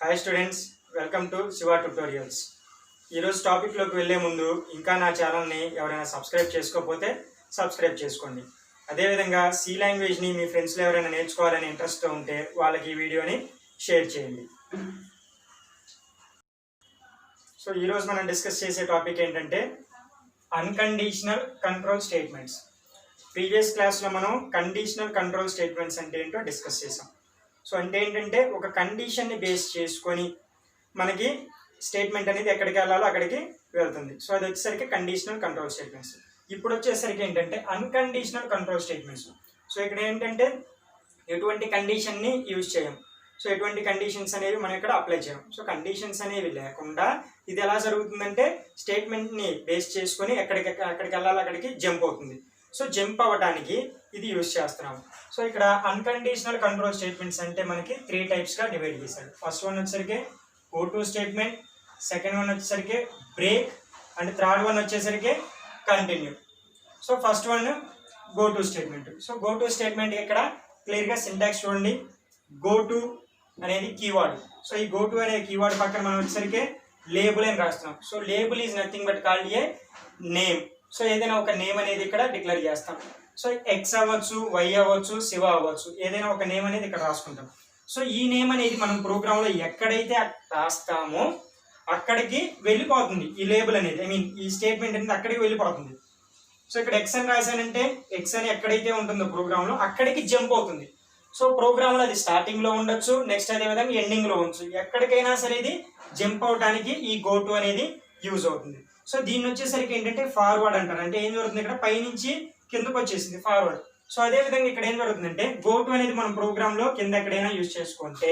Hi students, welcome to Shiva tutorials. ఈరోజు టాపిక్లోకి వెళ్ళే ముందు ఇంకా నా ఛానల్ని ఎవరైనా సబ్స్క్రైబ్ చేసుకోకపోతే సబ్స్క్రైబ్ చేసుకోండి. అదేవిధంగా సి లాంగ్వేజ్ని మీ ఫ్రెండ్స్లో ఎవరైనా నేర్చుకోవాలని ఇంట్రెస్ట్ ఉంటే వాళ్ళకి ఈ వీడియోని షేర్ చేయండి. సో ఈరోజు మనం డిస్కస్ చేసే టాపిక్ ఏంటంటే అన్కండిషనల్ కంట్రోల్ స్టేట్మెంట్స్. ప్రీవియస్ క్లాస్లో మనం కండిషనల్ కంట్రోల్ స్టేట్మెంట్స్ అంటే ఏంటో డిస్కస్ చేసాం. సో అంటే ఏంటంటే ఒక కండిషన్ని బేస్ చేసుకొని మనకి స్టేట్మెంట్ అనేది ఎక్కడికి వెళ్ళాలో అక్కడికి వెళ్తుంది. సో అది వచ్చేసరికి కండిషనల్ కంట్రోల్ స్టేట్మెంట్స్. ఇప్పుడు వచ్చేసరికి ఏంటంటే అన్కండిషనల్ కంట్రోల్ స్టేట్మెంట్స్. సో ఇక్కడ ఏంటంటే ఎటువంటి కండిషన్ని యూజ్ చేయం. సో ఎటువంటి కండిషన్స్ అనేవి మనం ఇక్కడ అప్లై చేయం. సో కండిషన్స్ అనేవి లేకుండా ఇది ఎలా జరుగుతుందంటే స్టేట్మెంట్ని బేస్ చేసుకొని అక్కడికి వెళ్ళాలో అక్కడికి జంప్ అవుతుంది. సో జంప్ అవ్వడానికి ఇది యూజ్ చేస్తున్నాము. సో ఇక్కడ అన్కండిషనల్ కంట్రోల్ స్టేట్మెంట్స్ అంటే మనకి 3 టైప్స్గా డివైడ్ చేశాడు. ఫస్ట్ వన్ వచ్చేసరికి go to statement, second one వచ్చేసరికి బ్రేక్, అండ్ థర్డ్ వన్ వచ్చేసరికి continue. So first one go to statement. So go to statement ఇక్కడ క్లియర్గా సింటాక్స్ చూడండి. గో టు అనేది కీవర్డ్. సో ఈ గో టు అనే కీవర్డ్ పక్కన మనం వచ్చేసరికి లేబుల్ అని రాస్తున్నాం. So label is nothing but called a name. So ఏదైనా ఒక నేమ్ అనేది ఇక్కడ డిక్లేర్ చేస్తాం. సో ఎక్స్ అవ్వచ్చు, వై అవ్వచ్చు, శివ అవ్వచ్చు, ఏదైనా ఒక నేమ్ అనేది ఇక్కడ రాసుకుంటాం. సో ఈ నేమ్ అనేది మనం ప్రోగ్రాంలో ఎక్కడైతే రాస్తామో అక్కడికి వెళ్ళిపోతుంది ఈ లేబుల్ అనేది, ఈ స్టేట్మెంట్ అనేది అక్కడికి వెళ్ళిపోతుంది. సో ఇక్కడ ఎక్స్ అని రాశానంటే ఎక్స్ అని ఎక్కడైతే ఉంటుందో ప్రోగ్రాంలో అక్కడికి జంప్ అవుతుంది. సో ప్రోగ్రాంలో అది స్టార్టింగ్లో ఉండొచ్చు, నెక్స్ట్ అదేవిధంగా ఎండింగ్లో ఉండొచ్చు, ఎక్కడికైనా సరే ఇది జంప్ అవడానికి ఈ గో టు అనేది యూజ్ అవుతుంది. సో దీన్ని వచ్చేసరికి ఏంటంటే ఫార్వర్డ్ అంటారు. అంటే ఏం జరుగుతుంది, ఇక్కడ పైనుంచి కిందకు వచ్చేసింది ఫార్వర్డ్. సో అదే విధంగా ఇక్కడ ఏం జరుగుతుందంటే గో టు అనేది మనం ప్రోగ్రాంలో కింద ఎక్కడైనా యూజ్ చేసుకుంటే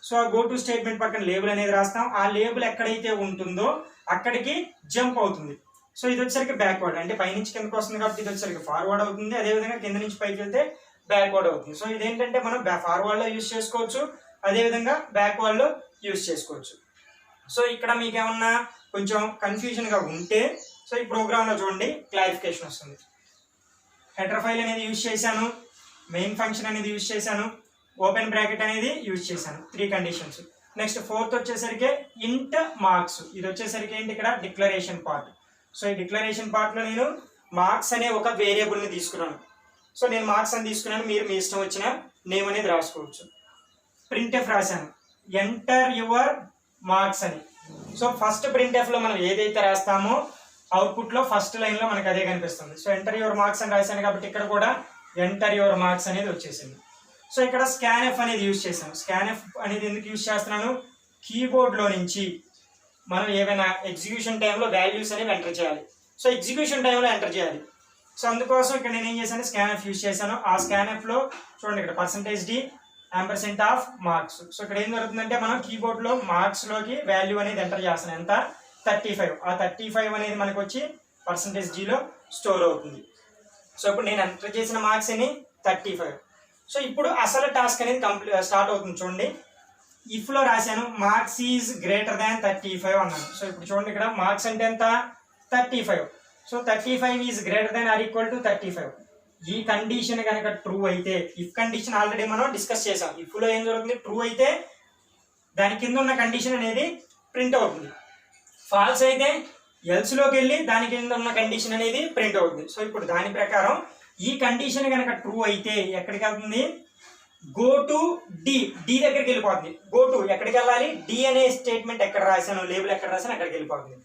సో ఆ గో టు స్టేట్మెంట్ పక్కన లేబుల్ అనేది రాస్తాం. ఆ లేబుల్ ఎక్కడైతే ఉంటుందో అక్కడికి జంప్ అవుతుంది. సో ఇది వచ్చేసరికి బ్యాక్వర్డ్, అంటే పైనుంచి కిందకు వస్తుంది కాబట్టి ఇది వచ్చేసరికి ఫార్వర్డ్ అవుతుంది. అదేవిధంగా కింద నుంచి పైకి వెళ్తే బ్యాక్వర్డ్ అవుతుంది. సో ఇదేంటంటే మనం ఫార్వర్డ్లో యూజ్ చేసుకోవచ్చు, అదేవిధంగా బ్యాక్వర్డ్లో యూజ్ చేసుకోవచ్చు. సో ఇక్కడ మీకు ఏమన్నా కొంచెం కన్ఫ్యూజన్గా ఉంటే సో ఈ ప్రోగ్రాంలో చూడండి క్లారిఫికేషన్ వస్తుంది. హెడర్ ఫైల్ అనేది యూజ్ చేశాను, మెయిన్ ఫంక్షన్ అనేది యూజ్ చేశాను, ఓపెన్ బ్రాకెట్ అనేది యూజ్ చేశాను, 3 కండిషన్స్. నెక్స్ట్ ఫోర్త్ వచ్చేసరికి ఇంట్ మార్క్స్. ఇది వచ్చేసరికి ఏంటి ఇక్కడ డిక్లరేషన్ పార్ట్. సో ఈ డిక్లరేషన్ పార్ట్లో నేను మార్క్స్ అనే ఒక వేరియబుల్ని తీసుకున్నాను. సో నేను మార్క్స్ అని తీసుకున్నాను, మీరు మీ ఇష్టం వచ్చిన నేమ్ అనేది రాసుకోవచ్చు. ప్రింట్ఎఫ్ రాశాను, ఎంటర్ యువర్ మార్క్స్ అని. సో ఫస్ట్ ప్రింట్ఎఫ్లో మనం ఏదైతే రాస్తామో అవుట్పుట్లో ఫస్ట్ లైన్లో మనకు అదే కనిపిస్తుంది. సో ఎంటర్ యువర్ మార్క్స్ అని రాశాను కాబట్టి ఇక్కడ కూడా ఎంటర్ యువర్ మార్క్స్ అనేది వచ్చేసింది. సో ఇక్కడ స్కాన్ఎఫ్ అనేది యూజ్ చేశాను. స్కాన్ఎఫ్ అనేది ఎందుకు యూజ్ చేస్తున్నాను, కీబోర్డ్లో నుంచి మనం ఏమైనా ఎగ్జిక్యూషన్ టైంలో వాల్యూస్ అనేవి ఎంటర్ చేయాలి. సో ఎగ్జిక్యూషన్ టైంలో ఎంటర్ చేయాలి. సో అందుకోసం ఇక్కడ నేను ఏం చేశాను, స్కాన్ఎఫ్ యూజ్ చేశాను. ఆ స్కాన్ఎఫ్లో చూడండి ఇక్కడ %d % ఆఫ్ మార్క్స్. సో ఇక్కడ ఏం జరుగుతుందంటే మనం కీబోర్డ్లో మార్క్స్లోకి వాల్యూ అనేది ఎంటర్ చేస్తాను. ఎంత, 35. ఆ 35 అనేది మనకు వచ్చి %gలో స్టోర్ అవుతుంది. సో ఇప్పుడు నేను ఎంటర్ చేసిన మార్క్స్ అని 35. సో ఇప్పుడు అసలు టాస్క్ అనేది స్టార్ట్ అవుతుంది. చూడండి, ఇఫ్లో రాశాను మార్క్స్ ఈజ్ గ్రేటర్ దాన్ 35 అన్నాను. సో ఇప్పుడు చూడండి ఇక్కడ మార్క్స్ అంటే ఎంత, 35. So 35 is greater than or equal to 35. ఈ కండిషన్ కనుక ట్రూ అయితే, ఇఫ్ కండిషన్ ఆల్రెడీ మనం డిస్కస్ చేసాం. ఇఫ్లో ఏం జరుగుతుంది, ట్రూ అయితే దాని కింద ఉన్న కండిషన్ అనేది ప్రింట్ అవుతుంది. ఫాల్స్ అయితే ఎల్స్లోకి వెళ్ళి దాని కింద ఉన్న కండిషన్ అనేది ప్రింట్ అవుతుంది. సో ఇప్పుడు దాని ప్రకారం ఈ కండిషన్ కనుక ట్రూ అయితే ఎక్కడికి వెళ్తుంది, గో టు డి దగ్గరికి వెళ్ళిపోతుంది. గో టు ఎక్కడికి వెళ్ళాలి, డి అనే స్టేట్మెంట్ ఎక్కడ రాశాను, లేబుల్ ఎక్కడ రాశాను అక్కడికి వెళ్ళిపోతుంది.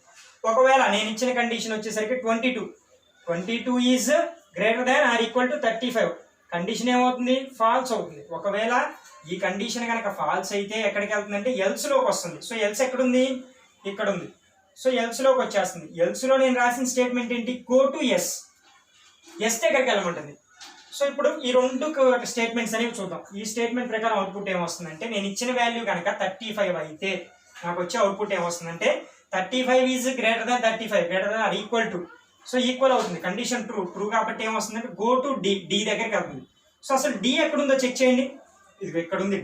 ఒకవేళ నేను ఇచ్చిన కండిషన్ వచ్చేసరికి 22 is greater than or equal to 35, condition ఏమవుతుంది, ఫాల్స్ అవుతుంది. ఒకవేళ ఈ కండిషన్ కనుక ఫాల్స్ అయితే ఎక్కడికి వెళ్తుందంటే ఎల్స్లోకి వస్తుంది. సో ఎల్స్ ఎక్కడుంది, ఇక్కడ ఉంది. సో ఎల్స్లోకి వచ్చేస్తుంది. ఎల్స్లో నేను రాసిన స్టేట్మెంట్ ఏంటి, గో టు ఎస్ దగ్గరికి వెళ్ళమంటుంది. సో ఇప్పుడు ఈ 2 స్టేట్మెంట్స్ అనేవి చూద్దాం. ఈ స్టేట్మెంట్ ప్రకారం అవుట్పుట్ ఏమొస్తుందంటే నేను ఇచ్చిన వాల్యూ కనుక 35 అయితే నాకు వచ్చే అవుట్పుట్ ఏమొస్తుందంటే 35 is greater than 35, greater than or equal to. So equal అవుతుంది, కండిషన్ ట్రూ కాబట్టి ఏమొస్తుందంటే గో టు డి దగ్గరికి వెళ్తుంది. సో అసలు డి ఎక్కడుందో చెక్ చేయండి. ఇది ఇక్కడ ఉంది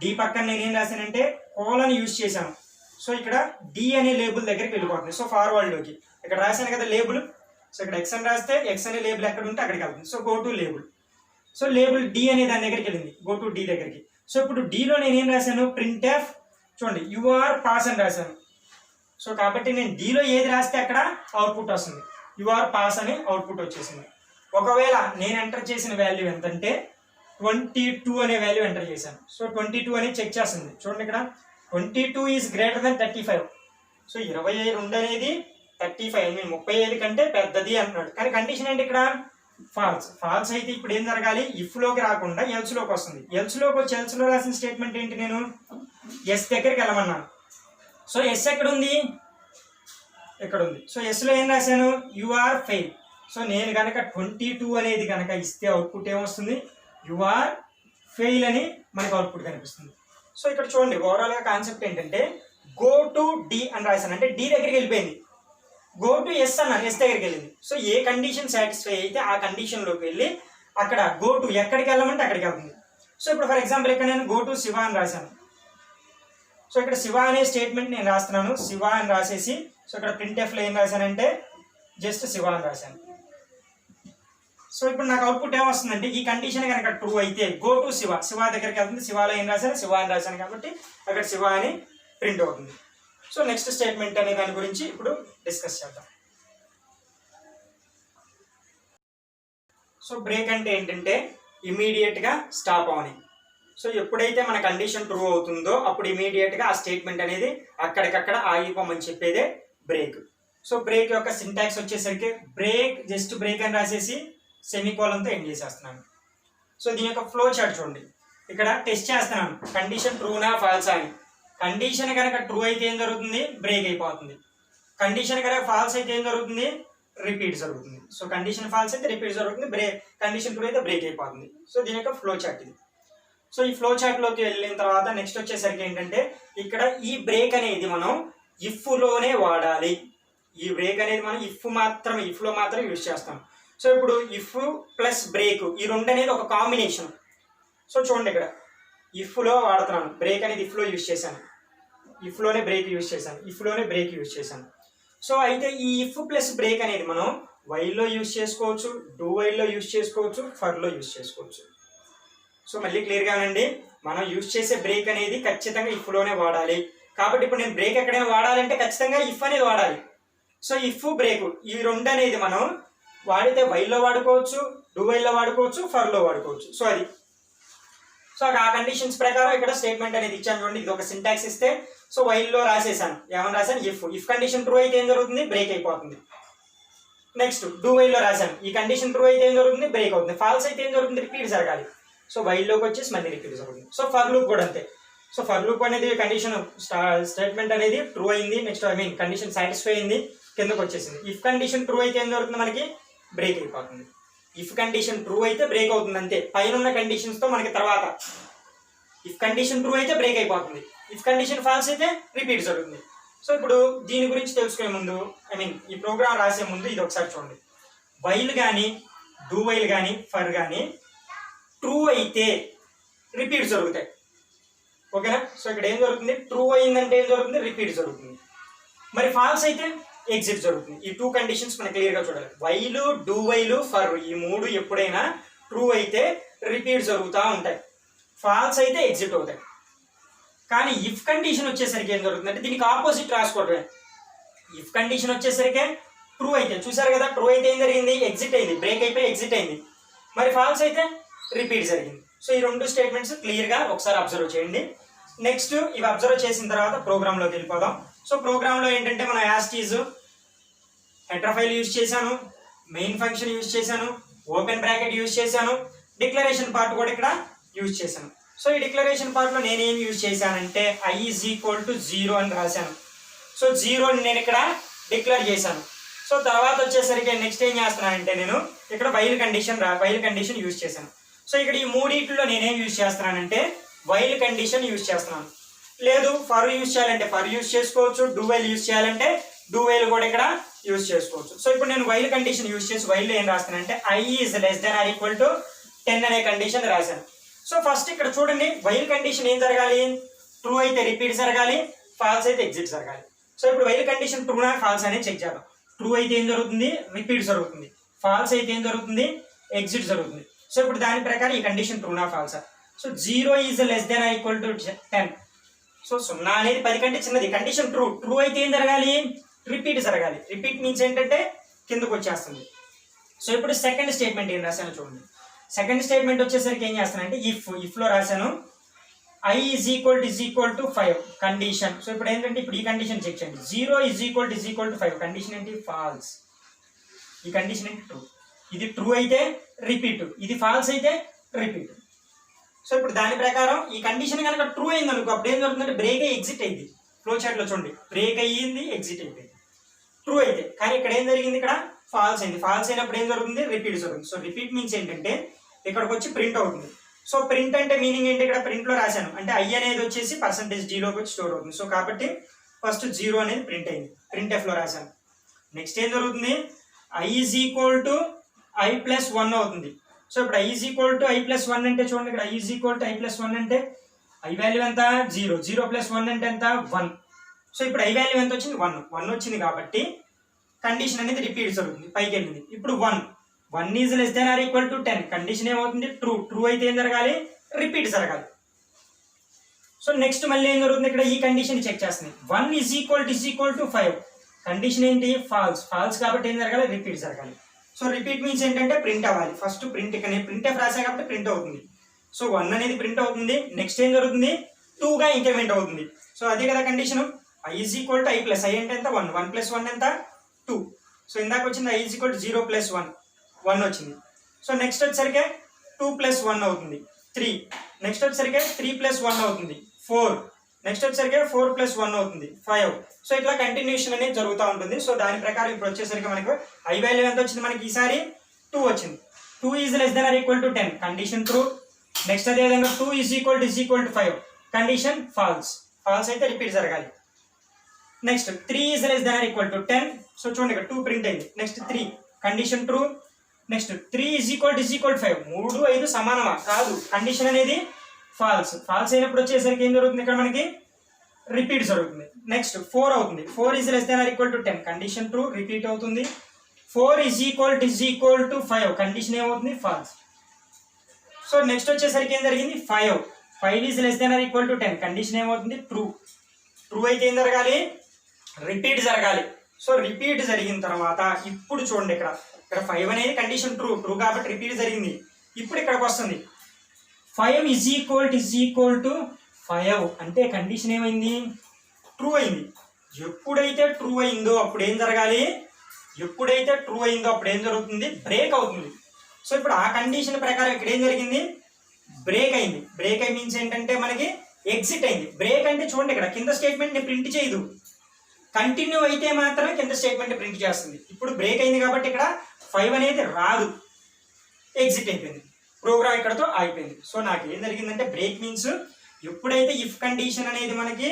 డి పక్కన నేను ఏం రాశానంటే కోలన్ యూజ్ చేశాను. సో ఇక్కడ డి అనే లేబుల్ దగ్గరికి వెళ్ళిపోతుంది. సో ఫార్వర్డ్లోకి ఇక్కడ రాశాను కదా లేబుల్. సో ఇక్కడ ఎక్స్ అని రాస్తే ఎక్స్ అనే లేబుల్ ఎక్కడ ఉంటే అక్కడికి వెళ్తుంది. So go to label. So label D అనే దాని దగ్గరికి వెళ్ళింది, గో టు డి దగ్గరికి. సో ఇప్పుడు డీలో నేను ఏం రాశాను, ప్రింట్ ఎఫ్ చూడండి యు ఆర్ పాస్ అని రాశాను. సో కాబట్టి నేను డీలో ఏది రాస్తే అక్కడ అవుట్పుట్ వస్తుంది, యు ఆర్ పాస్ అని అవుట్పుట్ వచ్చేసింది. ఒకవేళ నేను ఎంటర్ చేసిన వాల్యూ ఎంతంటే 22 అనే వాల్యూ ఎంటర్ చేశాను. సో 22 అనేది చెక్ చేస్తుంది. చూడండి ఇక్కడ 22 ఈజ్ గ్రేటర్ దెన్ 35. సో 22 అనేది 35 35 కంటే పెద్దది అంటున్నాడు. కానీ కండిషన్ ఏంటి ఇక్కడ, ఫాల్స్. ఫాల్స్ అయితే ఇప్పుడు ఏం జరగాలి, ఇఫ్ లోకి రాకుండా ఎల్స్ లోకి వస్తుంది. ఎల్స్ లోకి వచ్చి ఎల్స్ లో రాసిన స్టేట్మెంట్ ఏంటి, నేను ఎస్ దగ్గరికి వెళ్ళమన్నాను. సో ఎస్ ఎక్కడ ఉంది, ఇక్కడ ఉంది. సో ఎస్ లో ఏం రాశాను, యు ఆర్ ఫెయిల్. సో నేను కనుక 22 అనేది కనుక ఇస్తే అవుట్పుట్ ఏమొస్తుంది, యు ఆర్ ఫెయిల్ అని మనకు అవుట్పుట్ కనిపిస్తుంది. సో ఇక్కడ చూడండి ఓవరాల్ గా కాన్సెప్ట్ ఏంటంటే గో టు డి అని రాశాను, అంటే డి దగ్గరికి వెళ్ళిపోయింది. గో టు ఎస్ అన్నాను, ఎస్ దగ్గరికి వెళ్ళింది. సో ఏ కండిషన్ సాటిస్ఫై అయితే ఆ కండిషన్ లోకి వెళ్ళి అక్కడ గో టు ఎక్కడికి వెళ్ళమంటే అక్కడికి వెళ్తుంది. సో ఇప్పుడు ఫర్ ఎగ్జాంపుల్ ఇక్కడ నేను గో టు శివ అని రాశాను. సో ఇక్కడ శివ అనే స్టేట్మెంట్ నేను రాస్తున్నాను, శివ అని రాసేసి సో ఇక్కడ ప్రింట్ ఎఫ్ లో ఏం రాశానంటే జస్ట్ శివ అని రాశాను. సో ఇప్పుడు నాకు అవుట్పుట్ ఏమొస్తుందంటే ఈ కండిషన్ కనుక ట్రూ అయితే గో టు శివ, శివ దగ్గరికి వెళ్తుంది. శివాలో ఏం రాశాను, శివ అని రాశాను కాబట్టి అక్కడ శివ అని ప్రింట్ అవుతుంది. సో నెక్స్ట్ స్టేట్మెంట్ అనే దాని గురించి ఇప్పుడు డిస్కస్ చేద్దాం. సో బ్రేక్ అంటే ఏంటంటే ఇమీడియట్ గా స్టాప్ అవని. సో ఎప్పుడైతే మన కండిషన్ ట్రూ అవుతుందో అప్పుడు ఇమీడియట్ గా ఆ స్టేట్మెంట్ అనేది అక్కడికక్కడ ఆగిపోమని చెప్పేదే బ్రేక్. సో బ్రేక్ యొక్క సింటాక్స్ వచ్చేసరికి బ్రేక్ జస్ట్ బ్రేక్ అని రాసేసి సెమీకోలంతో ఎండ్ చేసేస్తున్నాను. సో దీని యొక్క ఫ్లో చార్ట్ చూడండి, ఇక్కడ టెస్ట్ చేస్తున్నాను కండిషన్ ట్రూనా ఫాల్సా అని. కండిషన్ కనుక ట్రూ అయితే ఏం జరుగుతుంది, బ్రేక్ అయిపోతుంది. కండిషన్ కనుక ఫాల్స్ అయితే ఏం జరుగుతుంది, రిపీట్ జరుగుతుంది. సో కండిషన్ ఫాల్స్ అయితే రిపీట్ జరుగుతుంది, బ్రేక్ కండిషన్ ట్రూ అయితే బ్రేక్ అయిపోతుంది. సో దీని యొక్క ఫ్లో చార్ట్ ఇది. సో ఈ ఫ్లో చార్ట్ లోకి వెళ్ళిన తర్వాత నెక్స్ట్ వచ్చేసరికి ఏంటంటే ఇక్కడ ఈ బ్రేక్ అనేది మనం ఇఫ్ లోనే వాడాలి. ఈ బ్రేక్ అనేది మనం ఇఫ్ లో మాత్రం యూజ్ చేస్తాం. సో ఇప్పుడు ఇఫ్ ప్లస్ బ్రేక్ ఈ రెండు అనేది ఒక కాంబినేషన్. సో చూడండి ఇక్కడ ఇఫ్ లో వాడుతున్నాను, బ్రేక్ అనేది ఇఫ్ లో యూజ్ చేశాను, ఇఫ్ లోనే బ్రేక్ యూజ్ చేశాను, ఇఫ్ లోనే బ్రేక్ యూజ్ చేశాను. సో అయితే ఈ ఇఫ్ ప్లస్ బ్రేక్ అనేది మనం వైల్ లో యూజ్ చేసుకోవచ్చు, డూ వైల్ లో యూజ్ చేసుకోవచ్చు, ఫర్ లో యూజ్ చేసుకోవచ్చు. సో మళ్ళీ క్లియర్ గానండి, మనం యూజ్ చేసే బ్రేక్ అనేది ఖచ్చితంగా ఇఫ్ లోనే వాడాలి. కాబట్టి ఇప్పుడు నేను బ్రేక్ ఎక్కడైనా వాడాలంటే ఖచ్చితంగా ఇఫ్ అనేది వాడాలి. సో ఇఫ్ బ్రేక్ ఈ రెండు అనేది మనం వాడితే వైల్లో వాడుకోవచ్చు, డూ వైల్లో వాడుకోవచ్చు, ఫర్ లో వాడుకోవచ్చు. సో అది సో ఆ కండిషన్స్ ప్రకారం ఇక్కడ స్టేట్మెంట్ అనేది ఇచ్చాను చూడండి. ఇది ఒక సింటాక్స్ ఇస్తే సో వైల్లో రాసేసాను, ఏమని రాశాను, ఇఫ్ కండిషన్ ట్రూ అయితే ఏం జరుగుతుంది, బ్రేక్ అయిపోతుంది. నెక్స్ట్ డూ వైల్లో రాశాను, ఈ కండిషన్ ట్రూ అయితే ఏం జరుగుతుంది, బ్రేక్ అవుతుంది. ఫాల్స్ అయితే ఏం జరుగుతుంది, రిపీట్ జరగాలి. సో వైల్లోకి వచ్చేసి మళ్ళీ రిపీట్ జరుగుతుంది. సో ఫర్ లూప్ కూడా అంతే. సో ఫర్ లూప్ అనేది కండిషన్ స్టేట్మెంట్ అనేది ట్రూ అయింది, నెక్స్ట్ కండిషన్ సాటిస్ఫై అయింది, కిందకు వచ్చేసింది. ఇఫ్ కండిషన్ ట్రూ అయితే ఏం జరుగుతుంది, మనకి బ్రేక్ అయిపోతుంది. ఇఫ్ కండిషన్ ట్రూ అయితే బ్రేక్ అవుతుంది అంతే, పైన ఉన్న కండిషన్స్ తో మనకి తర్వాత. ఇఫ్ కండిషన్ ట్రూ అయితే బ్రేక్ అయిపోతుంది, ఇఫ్ కండిషన్ ఫాల్స్ అయితే రిపీట్ జరుగుతుంది. సో ఇప్పుడు దీని గురించి తెలుసుకునే ముందు ఈ ప్రోగ్రామ్ రాసే ముందు ఇది ఒకసారి చూడండి. వైల్ కానీ డూ వైల్ కానీ ఫర్ కానీ ట్రూ అయితే రిపీట్ జరుగుతాయి, ఓకేనా. సో ఇక్కడ ఏం జరుగుతుంది, ట్రూ అయిందంటే ఏం జరుగుతుంది, రిపీట్ జరుగుతుంది. మరి ఫాల్స్ అయితే ఎగ్జిట్ జరుగుతుంది. ఈ టూ కండిషన్స్ మనం క్లియర్ గా చూడాలి. వైలు, డూ వైలు, ఫర్ ఈ మూడు ఎప్పుడైనా ట్రూ అయితే రిపీట్ జరుగుతూ ఉంటాయి, ఫాల్స్ అయితే ఎగ్జిట్ అవుతాయి. కానీ ఇఫ్ కండిషన్ వచ్చేసరికి ఏం జరుగుతుంది అంటే దీనికి ఆపోజిట్ రాసుకోవడమే. ఇఫ్ కండిషన్ వచ్చేసరికి ట్రూ అయితే చూసారు కదా, ట్రూ అయితే ఏం జరిగింది, ఎగ్జిట్ అయింది, బ్రేక్ అయిపోయి ఎగ్జిట్ అయింది. మరి ఫాల్స్ అయితే రిపీట్ జరిగింది. సో ఈ రెండు స్టేట్మెంట్స్ క్లియర్ గా ఒకసారి అబ్జర్వ్ చేయండి. నెక్స్ట్ ఇవి అబ్జర్వ్ చేసిన తర్వాత ప్రోగ్రామ్ లోకి వెళ్ళిపోదాం. సో ప్రోగ్రామ్ లో ఏంటంటే మనం యాస్టీజ్ హెడర్ ఫైల్ యూజ్ చేశాను, మెయిన్ ఫంక్షన్ యూజ్ చేశాను, ఓపెన్ బ్రాకెట్ యూజ్ చేశాను, డిక్లరేషన్ పార్ట్ కూడా ఇక్కడ యూజ్ చేశాను. సో ఈ డిక్లరేషన్ పార్ట్ లో నేనేం యూజ్ చేశానంటే i is equal to 0 అని రాశాను. సో 0 నేను ఇక్కడ డిక్లేర్ చేశాను. సో తర్వాత వచ్చేసరికి నెక్స్ట్ ఏం చేస్తున్నానంటే నేను ఇక్కడ వైల్ కండిషన్ యూజ్ చేశాను. సో ఇక్కడ ఈ మూడింటిలో నేనేం యూజ్ చేస్తున్నానంటే వైల్ కండిషన్ యూజ్ చేస్తున్నాను. లేదు ఫర్ యూజ్ చేయాలంటే ఫర్ యూజ్ చేసుకోవచ్చు, డూ వైల్ యూజ్ చేయాలంటే డూ వైల్ కూడా ఇక్కడ యూజ్ చేసుకోవచ్చు. సో ఇప్పుడు నేను వైల్ కండిషన్ యూజ్ చేసి వైల్ ఏం రాస్తానంటే i is less than or equal to 10 అనే కండిషన్ రాశాను. సో ఫస్ట్ ఇక్కడ చూడండి, వైల్ కండిషన్ ఏం జరగాలి, ట్రూ అయితే రిపీట్ జరగాలి, ఫాల్స్ అయితే ఎగ్జిట్ జరగాలి. సో ఇప్పుడు వైల్ కండిషన్ ట్రూనా ఫాల్స్ అనేది చెక్ చేద్దాం. ట్రూ అయితే ఏం జరుగుతుంది, రిపీట్ జరుగుతుంది, ఫాల్స్ అయితే ఏం జరుగుతుంది, ఎగ్జిట్ జరుగుతుంది. సో ఇప్పుడు దాని ప్రకారం ఈ కండిషన్ ట్రూనా ఫాల్సా. So 0 is less than equal to 10. So 0 అనేది 10 కంటే చిన్నది. Condition true. ట్రూ అయితే ఏం జరగాలి? రిపీట్ జరగాలి. రిపీట్ మీన్స్ ఏంటంటే కిందకు వచ్చేస్తుంది. సో ఇప్పుడు సెకండ్ స్టేట్మెంట్ ఏం రాశాను చూడండి. సెకండ్ స్టేట్మెంట్ వచ్చేసరికి ఏం చేస్తానంటే ఇఫ్లో రాశాను I is equal to 5 condition. So ఇప్పుడు ఏంటంటే ఇప్పుడు ఈ కండిషన్ చెక్ చేయండి. 0 ఈజ్ ఈక్వల్ టు 5 కండిషన్ ఏంటి? ఫాల్స్. ఈ కండిషన్ ఏంటి? ట్రూ. ఇది ట్రూ అయితే రిపీట్, ఇది ఫాల్స్ అయితే రిపీట్. సో ఇప్పుడు దాని ప్రకారం ఈ కండిషన్ కనుక ట్రూ అయింది అనుకో, అప్పుడు ఏం జరుగుతుందంటే బ్రేక్ అయ్యి ఎగ్జిట్ అయింది. ఫ్లో చార్ట్లో చూడండి, బ్రేక్ అయ్యింది, ఎగ్జిట్ అయిపోయింది ట్రూ అయితే. కానీ ఇక్కడ ఏం జరిగింది? ఇక్కడ ఫాల్స్ అయింది. ఫాల్స్ అయినప్పుడు ఏం జరుగుతుంది? రిపీట్ జరుగుతుంది. సో రిపీట్ మీన్స్ ఏంటంటే ఇక్కడికి వచ్చి ప్రింట్ అవుతుంది. సో ప్రింట్ అంటే మీనింగ్ ఏంటి? ఇక్కడ ప్రింట్లో రాశాను అంటే I అనేది వచ్చేసి %d లోకి వచ్చి స్టోర్ అవుతుంది. సో కాబట్టి ఫస్ట్ 0 అనేది ప్రింట్ అయింది, ప్రింట్ ఎఫ్లో రాశాను. నెక్స్ట్ ఏం జరుగుతుంది? I is equal to I+1 అవుతుంది. సో ఇప్పుడు I is equal to I+1 అంటే చూడండి, ఇక్కడ I is equal to I+1 అంటే I వాల్యూ ఎంత? 0. 0 + 1 అంటే ఎంత? 1. సో ఇప్పుడు I వాల్యూ ఎంత వచ్చింది? 1 వచ్చింది కాబట్టి కండిషన్ అనేది రిపీట్ జరుగుతుంది, పైకి వెళ్ళింది. ఇప్పుడు 1 is less than or equal to 10 condition ఏమవుతుంది? ట్రూ. ట్రూ అయితే ఏం జరగాలి? రిపీట్ జరగాలి. సో నెక్స్ట్ మళ్ళీ ఏం జరుగుతుంది? ఇక్కడ ఈ కండిషన్ చెక్ చేస్తుంది. 1 ఈజ్ ఈక్వల్ టు 5 కండిషన్ ఏంటి? ఫాల్స్. ఫాల్స్ కాబట్టి ఏం జరగాలి? రిపీట్ జరగాలి. సో రిపీట్ మీన్స్ ఏంటంటే ప్రింట్ అవ్వాలి. ఫస్ట్ ప్రింట్, ఇక్కడ నేను ప్రింట్ ఎఫ్ రాసా కాబట్టి ప్రింట్ అవుతుంది. సో 1 అనేది ప్రింట్ అవుతుంది. నెక్స్ట్ ఏం జరుగుతుంది? 2గా ఇంక్రిమెంట్ అవుతుంది. సో అదే కదా condition. I is equal to I అంటే ఎంత? 1 + 1 ఎంత? 2. సో ఇందాక వచ్చింది I ఈజ్ ఈక్వల్ టు 0 + 1 వచ్చింది. సో నెక్స్ట్ వచ్చేసరికి 2 + 1 అవుతుంది 3. నెక్స్ట్ వచ్చేసరికి 3 + 1 అవుతుంది 4. నెక్స్ట్ వచ్చేసరికి 4 + 1 అవుతుంది 5. సో ఇట్లా కంటిన్యూషన్ అనేది జరుగుతూ ఉంటుంది. సో దాని ప్రకారం ఇప్పుడు వచ్చేసరికి మనకు I వాల్యూ ఎంత వచ్చింది? మనకి ఈసారి 2 వచ్చింది. 2 is less than or equal to 10 condition true. Next అదేవిధంగా 2 is equal to 5 condition false. False అయితే రిపీట్ జరగాలి. Next 3 is less than or equal to 10. So చూడండి ఇక్కడ 2 ప్రింట్ అయింది. Next 3 condition true. Next 3 is equal to 5. 3, 5 సమానమా? కాదు, condition అనేది falls. Falls అయినప్పుడు వచ్చేసరికి ఏం జరుగుతుంది? ఇక్కడ మనకి రిపీట్ జరుగుతుంది. నెక్స్ట్ 4 అవుతుంది. 4 is less than or equal to 10 condition true, repeat అవుతుంది. 4 ఈజ్ ఈక్వల్ టు 5 కండిషన్ ఏమవుతుంది? ఫాల్స్. సో నెక్స్ట్ వచ్చేసరికి ఏం జరిగింది? 5 is less than or equal to 10 condition ఏమవుతుంది? ట్రూ. ట్రూ అయితే ఏం జరగాలి? రిపీట్ జరగాలి. సో రిపీట్ జరిగిన తర్వాత ఇప్పుడు చూడండి, ఇక్కడ 5 అనేది కండిషన్ ట్రూ కాబట్టి రిపీట్ జరిగింది. ఇప్పుడు ఇక్కడికి వస్తుంది 5 ఈజ్ ఈక్వల్ టు 5 అంటే కండిషన్ ఏమైంది? ట్రూ అయింది. ఎప్పుడైతే ట్రూ అయిందో అప్పుడు ఏం జరగాలి? ఎప్పుడైతే ట్రూ అయిందో అప్పుడు ఏం జరుగుతుంది? బ్రేక్ అవుతుంది. సో ఇప్పుడు ఆ కండిషన్ ప్రకారం ఇక్కడ ఏం జరిగింది? బ్రేక్ అయింది. బ్రేక్ అయి మీన్స్ ఏంటంటే మనకి ఎగ్జిట్ అయింది. బ్రేక్ అంటే చూడండి, ఇక్కడ కింద స్టేట్మెంట్ ని ప్రింట్ చేయదు, కంటిన్యూ అయితే మాత్రమే కింద స్టేట్మెంట్ ప్రింట్ చేస్తుంది. ఇప్పుడు బ్రేక్ అయింది కాబట్టి ఇక్కడ 5 అనేది రాదు, ఎగ్జిట్ అయిపోయింది, ప్రోగ్రామ్ ఇక్కడతో ఆగిపోయింది. సో నాకు ఏం జరిగిందంటే బ్రేక్ మీన్స్ ఎప్పుడైతే ఇఫ్ కండిషన్ అనేది మనకి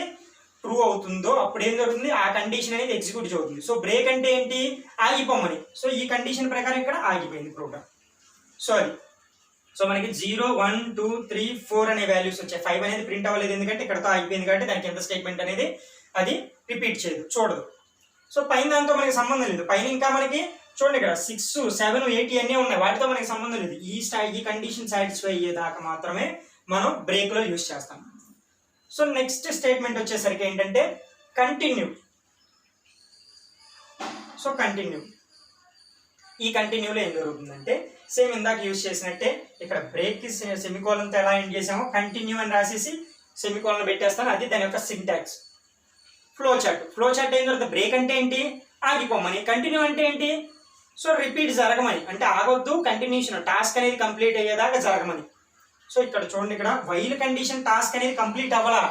ట్రూ అవుతుందో అప్పుడు ఏం జరుగుతుంది? ఆ కండిషన్ అనేది ఎగ్జిక్యూట్ అవుతుంది. సో బ్రేక్ అంటే ఏంటి? ఆగిపోమని. సో ఈ కండిషన్ ప్రకారం ఇక్కడ ఆగిపోయింది ప్రోగ్రామ్. సో మనకి 0, 1, 2, 3, 4 అనే వాల్యూస్ వచ్చాయి. 5 అనేది ప్రింట్ అవ్వలేదు ఎందుకంటే ఇక్కడతో ఆగిపోయింది కాబట్టి దానికి ఎంత స్టేట్మెంట్ అనేది అది రిపీట్ చేయదు, చూడదు. సో పైన దాంతో మనకి సంబంధం లేదు. పైన ఇంకా మనకి చూడండి ఇక్కడ 6, 7, 8 అన్నీ ఉన్నాయి, వాటితో మనకి సంబంధం లేదు. ఈ కండిషన్ సాటిస్ఫై అయ్యేదాకా మాత్రమే మనం బ్రేక్లో యూజ్ చేస్తాం. సో నెక్స్ట్ స్టేట్మెంట్ వచ్చేసరికి ఏంటంటే కంటిన్యూ. సో కంటిన్యూ, ఈ కంటిన్యూలో ఏం జరుగుతుందంటే సేమ్ ఇందాక యూజ్ చేసినట్టే ఇక్కడ బ్రేక్కి సెమికోలన్తో ఎలా ఎండ్ చేసామో కంటిన్యూ అని రాసేసి సెమికోలన్ పెట్టేస్తాను. అది దాని యొక్క సింటాక్స్. ఫ్లో చార్ట్ ఏం జరుగుతుంది? బ్రేక్ అంటే ఏంటి? ఆగిపోమని. కంటిన్యూ అంటే ఏంటి? సో రిపీట్ జరగమని, అంటే ఆగొద్దు, కంటిన్యూషన్ టాస్క్ అనేది కంప్లీట్ అయ్యేదాకా జరగమని. సో ఇక్కడ చూడండి, ఇక్కడ వైల్ కండిషన్ టాస్క్ అనేది కంప్లీట్ అవ్వాలా.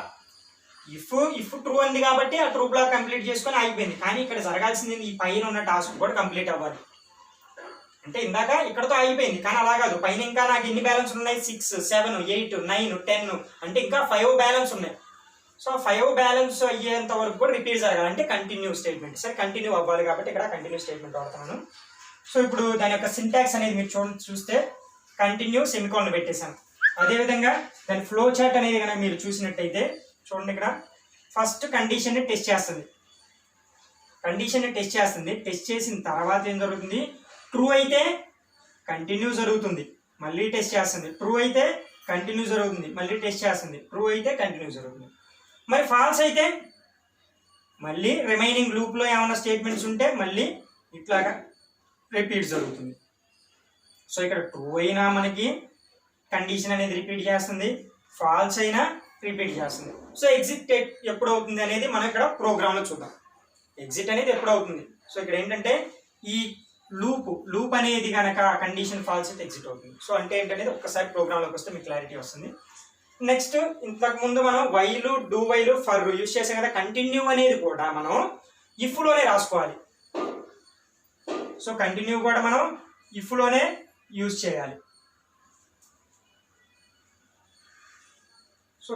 ఇఫ్ ట్రూ అంది కాబట్టి ఆ ట్రూ బ్లాక్ కంప్లీట్ చేసుకొని ఆగిపోయింది. కానీ ఇక్కడ జరగాల్సింది ఈ పైన ఉన్న టాస్క్ కూడా కంప్లీట్ అవ్వాలి. అంటే ఇందాక ఇక్కడతో ఆగిపోయింది కానీ అలా కాదు, పైన ఇంకా నాకు ఎన్ని బ్యాలెన్స్ ఉన్నాయి? 6, 7, 8, 9, 10 అంటే ఇంకా 5 బ్యాలెన్స్ ఉన్నాయి. సో 5 బ్యాలెన్స్ అయ్యేంత వరకు కూడా రిపీట్ జరగాలి, అంటే కంటిన్యూ స్టేట్మెంట్. సరే కంటిన్యూ అవ్వాలి కాబట్టి ఇక్కడ కంటిన్యూ స్టేట్మెంట్ వాడుతున్నాను. సో ఇప్పుడు దాని యొక్క సింటాక్స్ అనేది మీరు చూస్తే కంటిన్యూ సెమికోలన్ పెట్టేశాను. అదేవిధంగా దాని ఫ్లో చార్ట్ అనేది కనుక మీరు చూసినట్టయితే చూడండి, ఇక్కడ ఫస్ట్ కండిషన్ని టెస్ట్ చేస్తుంది. టెస్ట్ చేసిన తర్వాత ఏం జరుగుతుంది? ట్రూ అయితే కంటిన్యూ జరుగుతుంది, మళ్ళీ టెస్ట్ చేస్తుంది. ట్రూ అయితే కంటిన్యూ జరుగుతుంది, మళ్ళీ టెస్ట్ చేస్తుంది. ట్రూ అయితే కంటిన్యూ జరుగుతుంది. మరి ఫాల్స్ అయితే మళ్ళీ రిమైనింగ్ లూప్లో ఏమైనా స్టేట్మెంట్స్ ఉంటే మళ్ళీ ఇట్లాగా రిపీట్ జరుగుతుంది. సో ఇక్కడ ట్రూ అయినా మనకి కండిషన్ అనేది రిపీట్ చేస్తుంది, ఫాల్స్ అయినా రిపీట్ చేస్తుంది. సో ఎగ్జిట్ ఎప్పుడు అవుతుంది అనేది మనం ఇక్కడ ప్రోగ్రాంలో చూద్దాం. ఎగ్జిట్ అనేది ఎప్పుడు అవుతుంది. సో ఇక్కడ ఏంటంటే ఈ లూప్ అనేది కనుక కండిషన్ ఫాల్స్ అయితే ఎగ్జిట్ అవుతుంది. సో అంటే ఏంటనేది ఒక్కసారి ప్రోగ్రాంలోకి వస్తే మీకు క్లారిటీ వస్తుంది. నెక్స్ట్ ఇంతకు ముందు మనం while, do while, for use చేసాం కదా. కంటిన్యూ అనేది కూడా మనం ఇఫ్లోనే రాసుకోవాలి. సో కంటిన్యూ కూడా మనం ఇఫ్లోనే యూజ్ చేయాలి. సో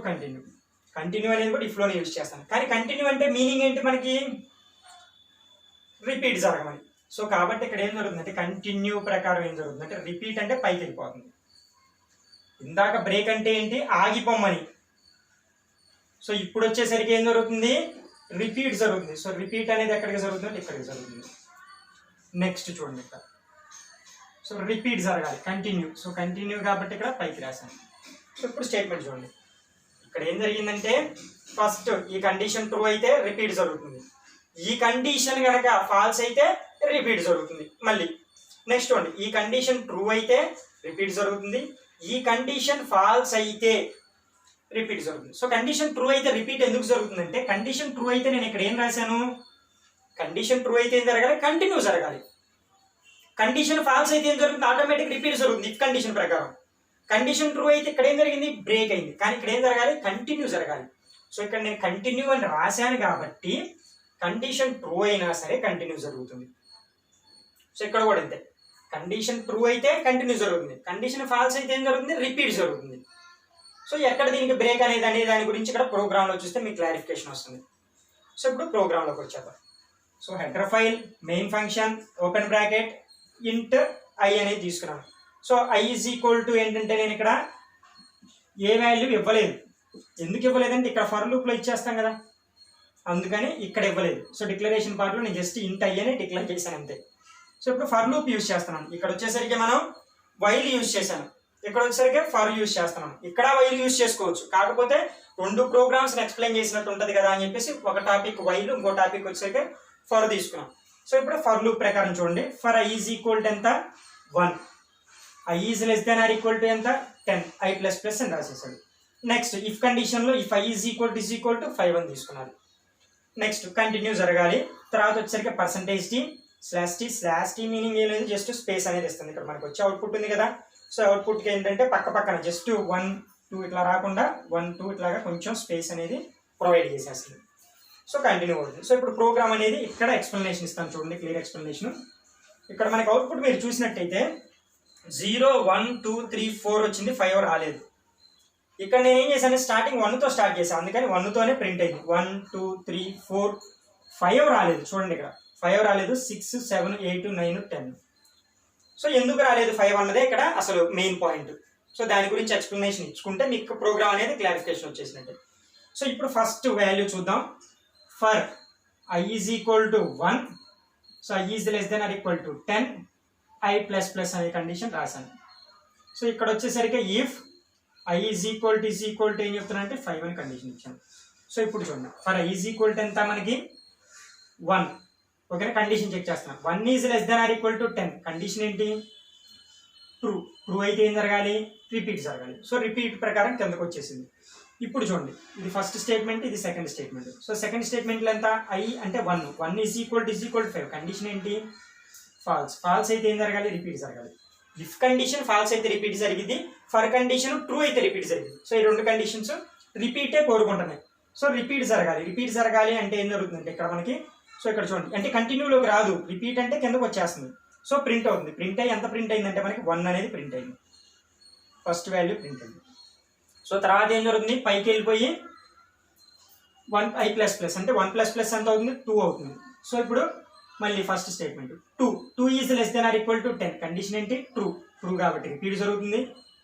కంటిన్యూ అనేది కూడా ఇఫ్లోనే యూజ్ చేస్తాను. కానీ కంటిన్యూ అంటే మీనింగ్ ఏంటి మనకి? రిపీట్ జరగమని. సో కాబట్టి ఇక్కడ ఏం జరుగుతుందంటే కంటిన్యూ ప్రకారం ఏం జరుగుతుందంటే రిపీట్ అంటే పైకి వెళ్ళిపోతుంది. ఇందాక బ్రేక్ అంటే ఏంటి? ఆగిపోమ్మని. సో ఇప్పుడు వచ్చేసరికి ఏం జరుగుతుంది? రిపీట్ జరుగుతుంది. సో రిపీట్ అనేది ఎక్కడికి జరుగుతుంది? ఇక్కడికి జరుగుతుంది. నెక్స్ట్ చూడండి ఇక్కడ. సో రిపీట్ జరగాలి, కంటిన్యూ. సో కంటిన్యూ కాబట్టి ఇక్కడ పైకి రాశాను. సో ఇప్పుడు స్టేట్మెంట్ చూడండి. ఇక్కడ ఏం జరిగిందంటే ఫస్ట్ ఈ కండిషన్ ట్రూ అయితే రిపీట్ జరుగుతుంది. ఈ కండిషన్ కనుక ఫాల్స్ అయితే రిపీట్ జరుగుతుంది మళ్ళీ. నెక్స్ట్ చూడండి, ఈ కండిషన్ ట్రూ అయితే రిపీట్ జరుగుతుంది, ఈ కండిషన్ ఫాల్స్ అయితే రిపీట్ జరుగుతుంది. సో కండిషన్ ట్రూ అయితే రిపీట్ ఎందుకు జరుగుతుందంటే కండిషన్ ట్రూ అయితే నేను ఇక్కడ ఏం రాశాను? కండిషన్ ట్రూ అయితే ఏం జరగాలి? కంటిన్యూ జరగాలి. కండిషన్ ఫాల్స్ అయితే ఏం జరుగుతుంది? ఆటోమేటిక్ రిపీట్ జరుగుతుంది ఇఫ్ కండిషన్ ప్రకారం. కండిషన్ ట్రూ అయితే ఇక్కడ ఏం జరిగింది? బ్రేక్ అయింది. కానీ ఇక్కడ ఏం జరగాలి? కంటిన్యూ జరగాలి. సో ఇక్కడ నేను కంటిన్యూ అని రాశాను కాబట్టి కండిషన్ ట్రూ అయినా సరే కంటిన్యూ జరుగుతుంది. సో ఇక్కడ కూడా అంతే, కండిషన్ ట్రూ అయితే కంటిన్యూ జరుగుతుంది, కండిషన్ ఫాల్స్ అయితే ఏం జరుగుతుంది? రిపీట్ జరుగుతుంది. సో ఎక్కడ దీనికి బ్రేక్ అనేది దాని గురించి ఇక్కడ ప్రోగ్రాంలో చూస్తే మీకు క్లారిఫికేషన్ వస్తుంది. సో ఇప్పుడు ప్రోగ్రాంలోకి వచ్చేద్దాం. So header file, main function, open bracket, ఇంట్ ఐ అనేది తీసుకున్నాను. So I is equal to ఏంటంటే నేను ఇక్కడ ఏ వాల్యూ ఇవ్వలేదు. ఎందుకు ఇవ్వలేదంటే ఇక్కడ ఫర్ లూప్లో ఇచ్చేస్తాం కదా, అందుకని ఇక్కడ ఇవ్వలేదు. సో డిక్లరేషన్ పార్ట్లో నేను జస్ట్ ఇంట్ ఐ అని డిక్లేర్ చేశాను అంతే. సో ఇప్పుడు ఫర్ లూప్ యూజ్ చేస్తున్నాను. ఇక్కడ వచ్చేసరికి మనం వైల్ యూజ్ చేశాను, ఇక్కడ వచ్చేసరికి ఫర్ యూజ్ చేస్తున్నాం. ఇక్కడ వైల్ యూజ్ చేసుకోవచ్చు, కాకపోతే రెండు ప్రోగ్రామ్స్ ఎక్స్ప్లెయిన్ చేసినట్టు ఉంటుంది కదా అని చెప్పేసి ఒక టాపిక్ వైల్, ఇంకో టాపిక్ వచ్చేసరికి ఫర్ తీసుకున్నాం. సో ఇప్పుడు ఫర్ లూప్ ప్రకారం చూడండి, for I is equal to ఎంత? 1, I is less than or equal to ఎంత? 10, ఐ ప్లస్ ప్లస్ అని రాసేసాడు. నెక్స్ట్ ఇఫ్ కండిషన్లో if I is equal to 5 అని తీసుకున్నాను. నెక్స్ట్ కంటిన్యూ జరగాలి. తర్వాత వచ్చేసరికి %t/t మీనింగ్ ఏం లేదు, జస్ట్ స్పేస్ అనేది ఇస్తుంది. ఇక్కడ మనకు వచ్చే అవుట్పుట్ ఉంది కదా. సో అవుట్పుట్కి ఏంటంటే పక్కన జస్ట్ 1, 2 ఇట్లా రాకుండా 1, 2 ఇట్లాగా కొంచెం స్పేస్ అనేది ప్రొవైడ్ చేసేస్తుంది. సో కంటిన్యూ అవుతుంది. సో ఇప్పుడు ప్రోగ్రామ్ అనేది ఇక్కడ ఎక్స్ప్లెనేషన్ ఇస్తాను చూడండి, క్లియర్ ఎక్స్ప్లెనేషన్. ఇక్కడ మనకి అవుట్పుట్ మీరు చూసినట్టయితే 0, 1, 2, 3, 4 వచ్చింది, 5 రాలేదు. ఇక్కడ నేను ఏం చేశాను? స్టార్టింగ్ 1తో స్టార్ట్ చేశాను, అందుకని 1తోనే ప్రింట్ అయింది. 1, 2, 3, 4, 5 రాలేదు. చూడండి ఇక్కడ 5 రాలేదు, 6, 7, 8, 9, 10. సో ఎందుకు రాలేదు 5 అన్నదే ఇక్కడ అసలు మెయిన్ పాయింట్. సో దాని గురించి ఎక్స్ప్లెనేషన్ ఇచ్చుకుంటే మీకు ప్రోగ్రామ్ అనేది క్లారిఫికేషన్ వచ్చేసినట్టు. సో ఇప్పుడు ఫస్ట్ వాల్యూ చూద్దాం. For I is equal to 1, so I is less than or equal to 10, I plus plus అనే కండిషన్ రాశాను. సో ఇక్కడ వచ్చేసరికి if I is equal to ఏం చెప్తున్నా అంటే 5 అని కండిషన్ ఇచ్చాను. సో ఇప్పుడు చూడండి, for I is equal to ఎంత మనకి 1. ఓకేనా, కండిషన్ చెక్ చేస్తున్నాం. 1 is less than or equal to 10, condition ఏంటి? ట్రూ అయితే ఏం జరగాలి? రిపీట్ జరగాలి. సో రిపీట్ ప్రకారం కిందకు వచ్చేసింది. ఇప్పుడు చూడండి, ఇది ఫస్ట్ స్టేట్మెంట్, ఇది సెకండ్ స్టేట్మెంట్. సో సెకండ్ స్టేట్మెంట్లో ఎంత? ఐ అంటే 1 ఈజ్ ఈక్వల్ టు 5, కండిషన్ ఏంటి? ఫాల్స్ అయితే ఏం జరగాలి? రిపీట్ జరగాలి. ఇఫ్ కండిషన్ ఫాల్స్ అయితే రిపీట్ జరిగింది, ఫర్ కండిషన్ ట్రూ అయితే రిపీట్ జరిగింది. సో ఈ రెండు కండిషన్స్ రిపీటే కోరుకుంటున్నాయి. సో రిపీట్ జరగాలి అంటే ఏం జరుగుతుందంటే ఇక్కడ మనకి, సో ఇక్కడ చూడండి, అంటే కంటిన్యూలోకి రాదు, రిపీట్ అంటే కిందకు వచ్చేస్తుంది. సో ప్రింట్ అవుతుంది. ప్రింట్ అయ్యి ఎంత ప్రింట్ అయిందంటే మనకి 1 అనేది ప్రింట్ అయింది, ఫస్ట్ వాల్యూ ప్రింట్ అయింది. సో తర్వాత ఏం జరుగుతుంది? పైకి వెళ్ళిపోయి 1 ఐ ప్లస్ ప్లస్ అంటే 1 ప్లస్ ప్లస్ ఎంత అవుతుంది? 2 అవుతుంది. సో ఇప్పుడు మళ్ళీ first statement 2 is less than or equal to 10, condition ఏంటి? ట్రూ కాబట్టి రిపీట్ జరుగుతుంది.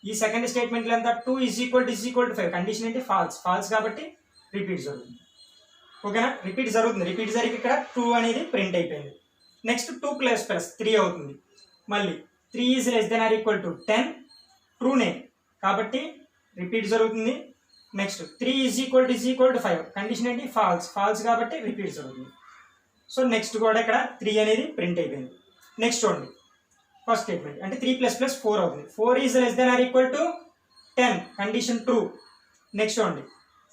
ఈ సెకండ్ స్టేట్మెంట్లో ఎంత? 2 ఈజ్ ఈక్వల్ టు 5, కండిషన్ ఏంటి? ఫాల్స్ కాబట్టి రిపీట్ జరుగుతుంది. ఓకేనా, రిపీట్ జరిగి ఇక్కడ 2 అనేది ప్రింట్ అయిపోయింది. నెక్స్ట్ 2 ప్లస్ ప్లస్ 3 అవుతుంది. మళ్ళీ 3 is less than or equal to 10, ట్రూనే కాబట్టి రిపీట్ జరుగుతుంది. నెక్స్ట్ 3 = 5 కండిషన్ ఏంటి ఫాల్స్ కాబట్టి రిపీట్ జరుగుతుంది. సో నెక్స్ట్ కూడా ఇక్కడ 3 అనేది ప్రింట్ అయిపోయింది. నెక్స్ట్ చూడండి ఫస్ట్ స్టేట్మెంట్ అంటే 3 + 4 అవుతుంది. 4 ≤ 10 కండిషన్ ట్రూ. నెక్స్ట్ చూడండి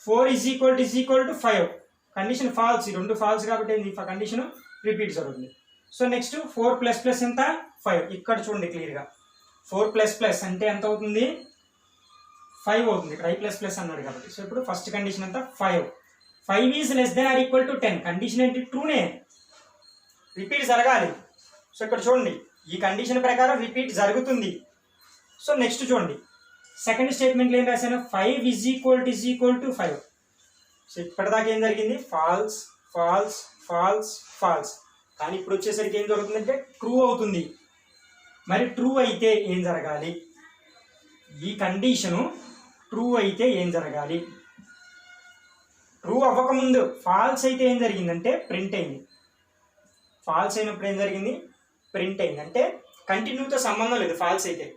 4 = 5 కండిషన్ ఫాల్స్. ఈ రెండు ఫాల్స్ కాబట్టి ఏంది కండిషన్ రిపీట్ జరుగుతుంది. సో నెక్స్ట్ 4 + ఎంత 5. ఇక్కడ చూడండి క్లియర్గా 4 + అంటే ఎంత అవుతుంది 5 అవుతుంది. ఇక్కడ I++ అన్నాడు కాబట్టి. సో ఇప్పుడు ఫస్ట్ కండిషన్ అంతా 5 ≤ 10 కండిషన్ ఏంటి ట్రూనే, రిపీట్ జరగాలి. సో ఇక్కడ చూడండి ఈ కండిషన్ ప్రకారం రిపీట్ జరుగుతుంది. సో నెక్స్ట్ చూడండి సెకండ్ స్టేట్మెంట్లో ఏం రాశాను 5 = 5. సో ఇప్పటిదాకా ఏం జరిగింది ఫాల్స్ కానీ ఇప్పుడు వచ్చేసరికి ఏం జరుగుతుందంటే ట్రూ అవుతుంది. మరి ట్రూ అయితే ఏం జరగాలి, ఈ కండిషను ట్రూ అయితే ఏం జరగాలి, ట్రూ అవ్వకముందు ఫాల్స్ అయితే ఏం జరిగిందంటే ప్రింట్ అయింది. ఫాల్స్ అయినప్పుడు ఏం జరిగింది ప్రింట్ అయింది. అంటే కంటిన్యూతో సంబంధం లేదు. ఫాల్స్ అయితే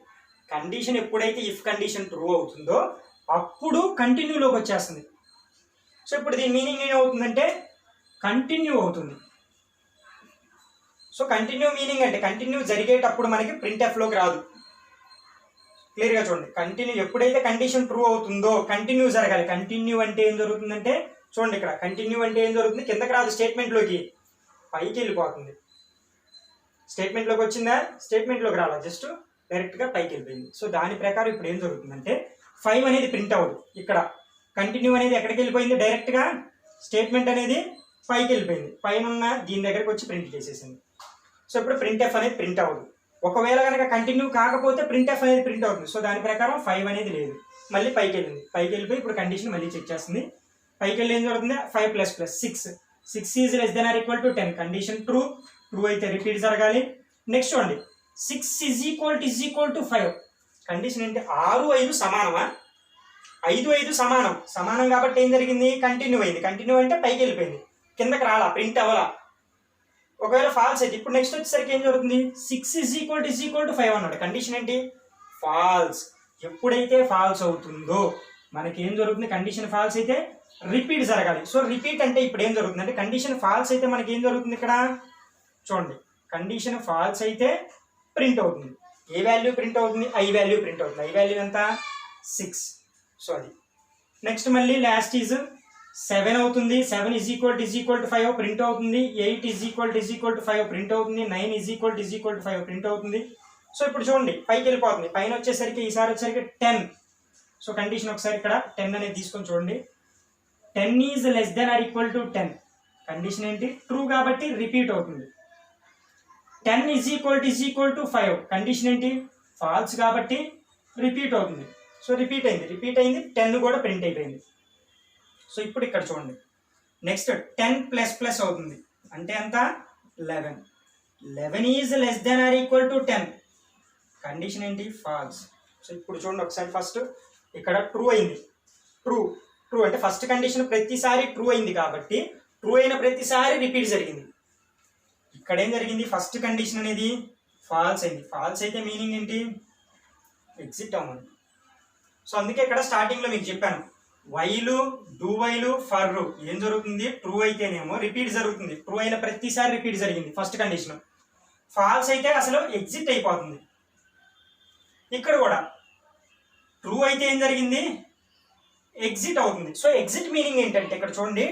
కండిషన్ ఎప్పుడైతే ఇఫ్ కండిషన్ ట్రూ అవుతుందో అప్పుడు కంటిన్యూలోకి వచ్చేస్తుంది. సో ఇప్పుడు దీని మీనింగ్ ఏమవుతుందంటే కంటిన్యూ అవుతుంది. సో కంటిన్యూ మీనింగ్ అంటే కంటిన్యూ జరిగేటప్పుడు మనకి printf-లోకి రాదు. క్లియర్గా చూడండి కంటిన్యూ ఎప్పుడైతే కండిషన్ ట్రూ అవుతుందో కంటిన్యూ జరగాలి. కంటిన్యూ అంటే ఏం జరుగుతుందంటే చూడండి ఇక్కడ కంటిన్యూ అంటే ఏం జరుగుతుంది కిందకి రాదు, స్టేట్మెంట్లోకి పైకి వెళ్ళిపోతుంది. స్టేట్మెంట్లోకి వచ్చిందా, స్టేట్మెంట్లోకి రాలా, జస్ట్ డైరెక్ట్గా పైకి వెళ్ళిపోయింది. సో దాని ప్రకారం ఇప్పుడు ఏం జరుగుతుందంటే 5 అనేది ప్రింట్ అవ్వదు. ఇక్కడ కంటిన్యూ అనేది ఎక్కడికి వెళ్ళిపోయింది, డైరెక్ట్గా స్టేట్మెంట్ అనేది పైకి వెళ్ళిపోయింది. పైన ఉన్న దీని దగ్గరకు వచ్చి ప్రింట్ చేసేసింది. సో ఇప్పుడు printf అనేది ప్రింట్ అవ్వదు. ఒకవేళ కనుక కంటిన్యూ కాకపోతే printf అనేది ప్రింట్ అవుతుంది. సో దాని ప్రకారం 5 అనేది లేదు, మళ్ళీ పైకి వెళ్ళింది. పైకి వెళ్ళిపోయి ఇప్పుడు కండిషన్ మళ్ళీ చెక్ చేస్తుంది. పైకి వెళ్ళి ఏం జరుగుతుంది 5 + 6 ≤ 10 కండిషన్ ట్రూ అయితే రిపీట్ జరగాలి. నెక్స్ట్ చూడండి 6 = 5 కండిషన్ ఏంటి 6 5 సమానమా, 5 5 సమానం కాబట్టి ఏం జరిగింది కంటిన్యూ అయింది. కంటిన్యూ అంటే పైకి వెళ్ళిపోయింది, కిందకి రాలా, ప్రింట్ అవ్వాలా. ఒకవేళ ఫాల్స్ అయితే ఇప్పుడు నెక్స్ట్ వచ్చేసరికి ఏం జరుగుతుంది 6 = 5 అన్నాడు. కండిషన్ ఏంటి ఫాల్స్. ఎప్పుడైతే ఫాల్స్ అవుతుందో మనకి ఏం జరుగుతుంది కండిషన్ ఫాల్స్ అయితే రిపీట్ జరగాలి. సో రిపీట్ అంటే ఇప్పుడు ఏం జరుగుతుంది అంటే కండిషన్ ఫాల్స్ అయితే మనకి ఏం జరుగుతుంది ఇక్కడ చూడండి కండిషన్ ఫాల్స్ అయితే ప్రింట్ అవుతుంది. ఏ వాల్యూ ప్రింట్ అవుతుంది I వాల్యూ ప్రింట్ అవుతుంది. I వాల్యూ ఎంత 6. సో అది నెక్స్ట్ మళ్ళీ లాస్ట్ ఈజ్ 7 అవుతుంది. 7 = 5 ప్రింట్ అవుతుంది. 8 = 5 ప్రింట్ అవుతుంది. 9 = 5 ప్రింట్ అవుతుంది. సో ఇప్పుడు చూడండి పైకి వెళ్ళిపోతుంది. పైన వచ్చేసరికి ఈసారి వచ్చేసరికి 10. సో కండిషన్ ఒకసారి ఇక్కడ 10 అనేది తీసుకొని చూడండి 10 ≤ 10 కండిషన్ ఏంటి ట్రూ కాబట్టి రిపీట్ అవుతుంది. 10 = 5 కండిషన్ ఏంటి ఫాల్స్ కాబట్టి రిపీట్ అవుతుంది. సో రిపీట్ అయింది 10 కూడా ప్రింట్ అయిపోయింది. సో ఇప్పుడు ఇక్కడ చూడండి నెక్స్ట్ 10 ++ అవుతుంది అంటే ఎంత 11. 11 ≤ 10 కండిషన్ ఏంటి ఫాల్స్. సో ఇప్పుడు చూడండి ఒకసారి ఫస్ట్ ఇక్కడ ట్రూ అయింది. ట్రూ అంటే ఫస్ట్ కండిషన్ ప్రతిసారి ట్రూ అయింది కాబట్టి ట్రూ అయిన ప్రతిసారి రిపీట్ జరిగింది. ఇక్కడ ఏం జరిగింది ఫస్ట్ కండిషన్ అనేది ఫాల్స్ అయింది. ఫాల్స్ అయితే మీనింగ్ ఏంటి ఎగ్జిట్ అవ్వాలి. సో అందుకే ఇక్కడ స్టార్టింగ్లో మీకు చెప్పాను వైలు డూ వైలు ఫర్ ఏం జరుగుతుంది ట్రూ అయితేనేమో రిపీట్ జరుగుతుంది. ట్రూ అయిన ప్రతిసారి రిపీట్ జరిగింది ఫస్ట్ కండిషన్. ఫాల్స్ అయితే అసలు ఎగ్జిట్ అయిపోతుంది. ఇక్కడ కూడా ట్రూ అయితే ఏం జరిగింది ఎగ్జిట్ అవుతుంది. సో ఎగ్జిట్ మీనింగ్ ఏంటంటే ఇక్కడ చూడండి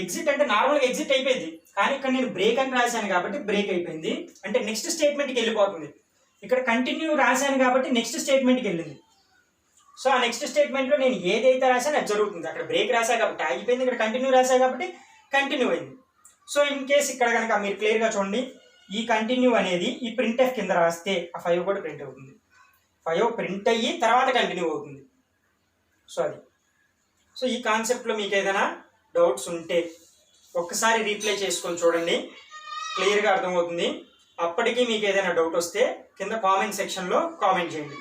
ఎగ్జిట్ అంటే నార్మల్గా ఎగ్జిట్ అయిపోయింది కానీ ఇక్కడ నేను బ్రేక్ అని రాశాను కాబట్టి బ్రేక్ అయిపోయింది అంటే నెక్స్ట్ స్టేట్మెంట్కి వెళ్ళిపోతుంది. ఇక్కడ కంటిన్యూ రాశాను కాబట్టి నెక్స్ట్ స్టేట్మెంట్కి వెళ్ళింది. సో ఆ నెక్స్ట్ స్టేట్మెంట్లో నేను ఏదైతే రాశానో అది జరుగుతుంది. అక్కడ బ్రేక్ రాశా కాబట్టి ఆగిపోయింది, ఇక్కడ కంటిన్యూ రాశా కాబట్టి కంటిన్యూ అయింది. సో ఇన్ కేస్ ఇక్కడ కనుక మీరు క్లియర్గా చూడండి ఈ కంటిన్యూ అనేది ఈ printf కింద రాస్తే ఆ 5 కూడా ప్రింట్ అవుతుంది. 5 ప్రింట్ అయ్యి తర్వాత కంటిన్యూ అవుతుంది. సో అది సో ఈ కాన్సెప్ట్లో మీకు ఏదైనా డౌట్స్ ఉంటే ఒక్కసారి రీప్లై చేసుకొని చూడండి, క్లియర్గా అర్థమవుతుంది. అప్పటికీ మీకు ఏదైనా డౌట్ వస్తే కింద కామెంట్ సెక్షన్లో కామెంట్ చేయండి.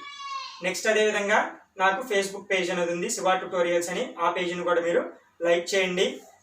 నెక్స్ట్ అదేవిధంగా నాకు ఫేస్బుక్ పేజ్ అనేది ఉంది శివ ట్యుటోరియల్స్ అని, ఆ పేజ్ని కూడా మీరు లైక్ చేయండి.